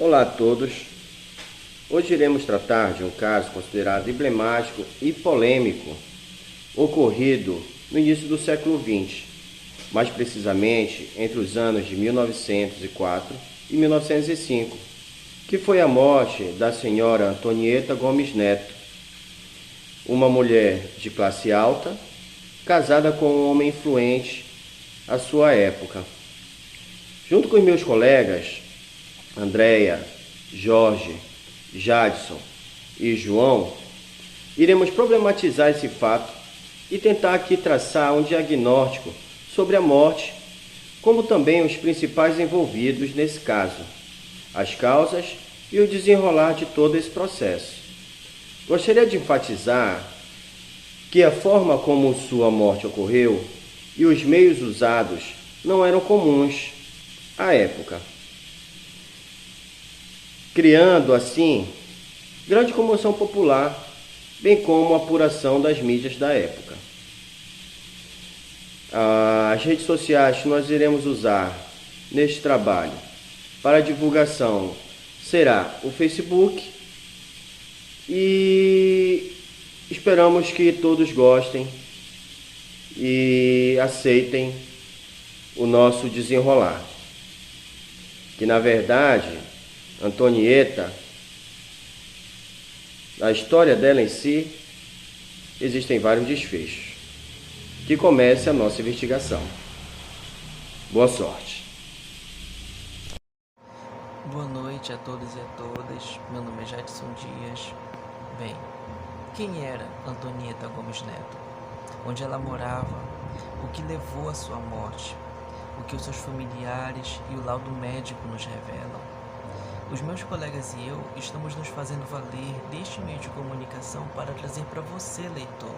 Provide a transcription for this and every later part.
Olá a todos. Hoje iremos tratar de um caso considerado emblemático e polêmico, ocorrido no início do século XX, mais precisamente entre os anos de 1904 e 1905, que foi a morte da senhora Antonieta Gomes Neto, uma mulher de classe alta, casada com um homem influente à sua época. Junto com os meus colegas, Andréia, Jorge, Jadson e João, iremos problematizar esse fato e tentar aqui traçar um diagnóstico sobre a morte, como também os principais envolvidos nesse caso, as causas e o desenrolar de todo esse processo. Gostaria de enfatizar que a forma como sua morte ocorreu e os meios usados não eram comuns à época, criando, assim, grande comoção popular, bem como apuração das mídias da época. As redes sociais que nós iremos usar neste trabalho para divulgação será o Facebook e esperamos que todos gostem e aceitem o nosso desenrolar. Que, na verdade, Antonieta, a história dela em si, existem vários desfechos. Que comece a nossa investigação. Boa sorte. Boa noite a todos e a todas. Meu nome é Jadson Dias. Bem, quem era Antonieta Gomes Neto? Onde ela morava? O que levou à sua morte? O que os seus familiares e o laudo médico nos revelam? Os meus colegas e eu estamos nos fazendo valer deste meio de comunicação para trazer para você, leitor,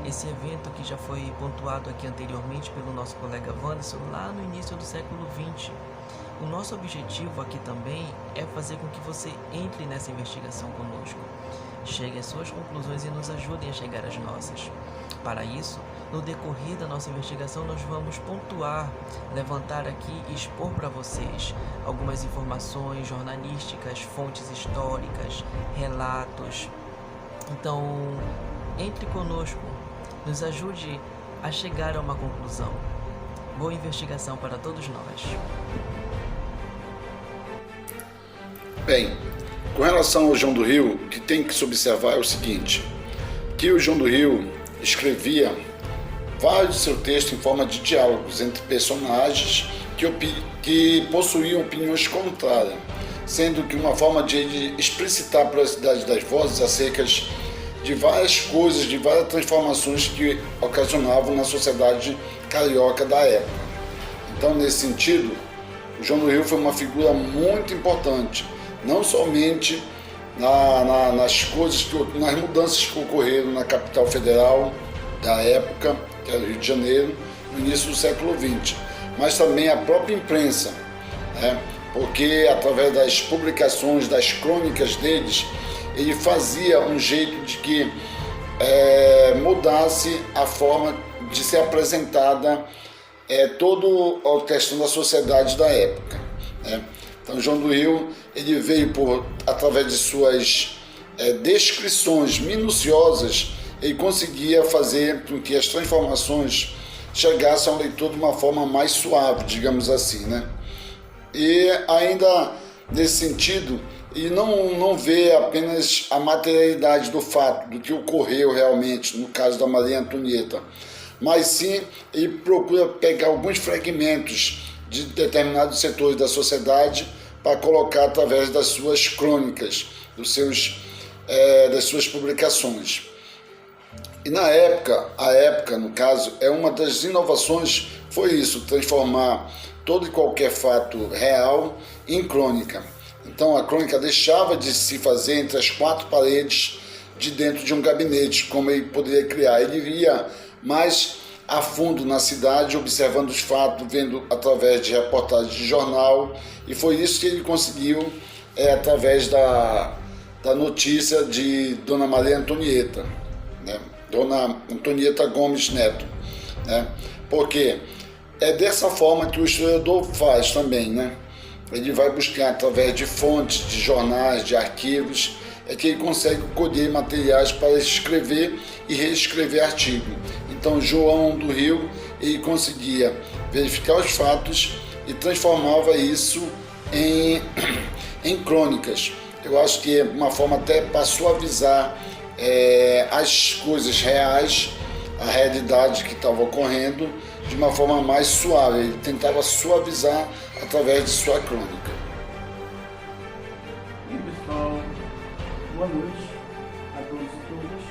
esse evento que já foi pontuado aqui anteriormente pelo nosso colega Wanderson lá no início do século XX. O nosso objetivo aqui também é fazer com que você entre nessa investigação conosco, chegue às suas conclusões e nos ajudem a chegar às nossas. Para isso, no decorrer da nossa investigação, nós vamos pontuar, levantar aqui e expor para vocês algumas informações jornalísticas, fontes históricas, relatos. Então, entre conosco, nos ajude a chegar a uma conclusão. Boa investigação para todos nós. Bem, com relação ao João do Rio, o que tem que se observar é o seguinte, que o João do Rio escrevia vários de seus textos em forma de diálogos entre personagens que possuíam opiniões contrárias, sendo que uma forma de explicitar a pluralidade das vozes acerca de várias coisas, de várias transformações que ocasionavam na sociedade carioca da época. Então, nesse sentido, o João do Rio foi uma figura muito importante, não somente nas mudanças que ocorreram na capital federal da época, que era o Rio de Janeiro, no início do século XX, mas também a própria imprensa, né? Porque através das publicações, das crônicas deles, ele fazia um jeito de que mudasse a forma de ser apresentada toda a questão da sociedade da época, né? Então, João do Rio, ele veio através de suas descrições minuciosas, ele conseguia fazer com que as transformações chegassem ao leitor de uma forma mais suave, digamos assim, né? E ainda nesse sentido, ele não vê apenas a materialidade do fato, do que ocorreu realmente, no caso da Maria Antonieta, mas sim ele procura pegar alguns fragmentos de determinados setores da sociedade para colocar através das suas crônicas, das suas publicações. E na época, no caso, uma das inovações foi isso, transformar todo e qualquer fato real em crônica. Então a crônica deixava de se fazer entre as quatro paredes de dentro de um gabinete, como ele poderia criar. Ele ia mais a fundo na cidade, observando os fatos, vendo através de reportagens de jornal, e foi isso que ele conseguiu através da notícia de Dona Maria Antonieta, né? Dona Antonieta Gomes Neto, né? Porque é dessa forma que o historiador faz também, né? ele vai buscar através de fontes, de jornais, de arquivos, é que ele consegue colher materiais para escrever e reescrever artigo. Então João do Rio, ele conseguia verificar os fatos e transformava isso em crônicas. Eu acho que é uma forma até para suavizar as coisas reais, a realidade que estava ocorrendo, de uma forma mais suave. Ele tentava suavizar através de sua crônica. E pessoal, boa noite a todos e todas.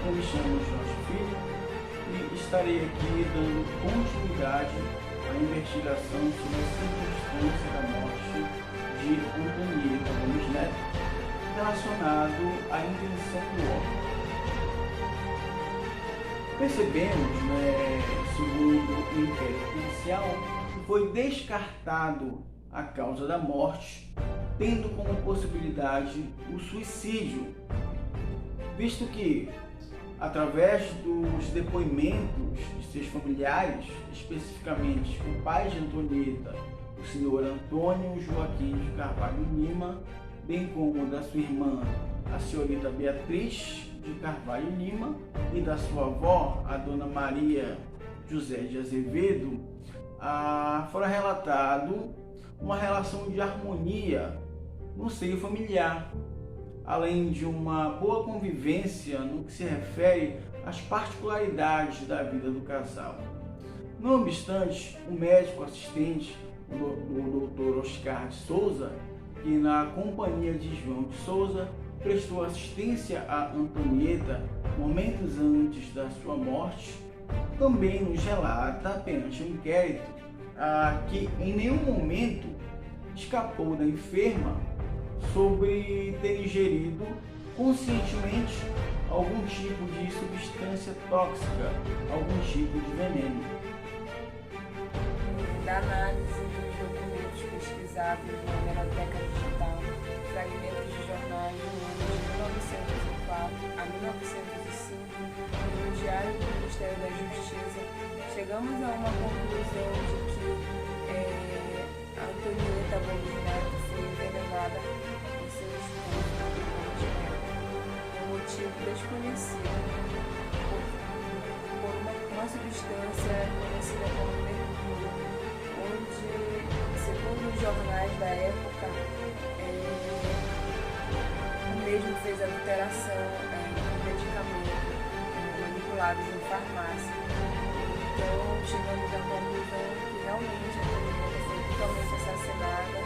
Eu me chamo Jorge Filho e estarei aqui dando continuidade à investigação sobre a circunstância da morte de Antonieta Gomes Neto, relacionado à intenção do óbito. Percebemos, segundo o inquérito policial, que foi descartado a causa da morte, tendo como possibilidade o suicídio, visto que, através dos depoimentos de seus familiares, especificamente o pai de Antonieta, o senhor Antônio Joaquim de Carvalho Lima, bem como da sua irmã, a senhorita Beatriz de Carvalho Lima, e da sua avó, a dona Maria José de Azevedo, fora relatado uma relação de harmonia no seio familiar, além de uma boa convivência no que se refere às particularidades da vida do casal. Não obstante, o médico assistente, o Dr. Oscar de Souza, que na companhia de João de Souza prestou assistência a Antonieta momentos antes da sua morte, também nos relata perante o inquérito que em nenhum momento escapou da enferma sobre ter ingerido conscientemente algum tipo de substância tóxica, algum tipo de veneno. Da análise dos documentos pesquisados na hemeroteca digital, fragmentos de jornais do ano de 1904 a 1905 e no Diário do Ministério da Justiça, chegamos a uma conclusão de que a Antonieta Gomes Neto foi envenenada por seu esposo, por motivo desconhecido, por uma substância conhecida como mercúrio, onde, segundo os jornais da época, o mesmo fez adulteração de medicamentos manipulados em farmácia. Então, chegamos à conclusão que realmente a Antonieta foi totalmente assassinada,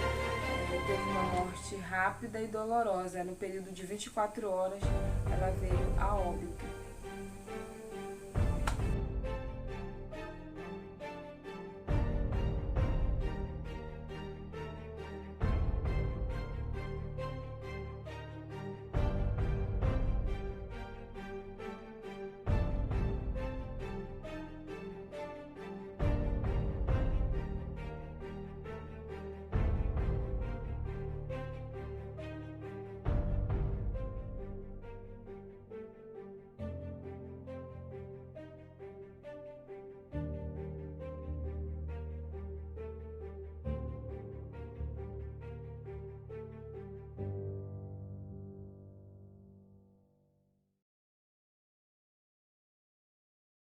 teve uma morte rápida e dolorosa. No período de 24 horas, ela veio a óbito.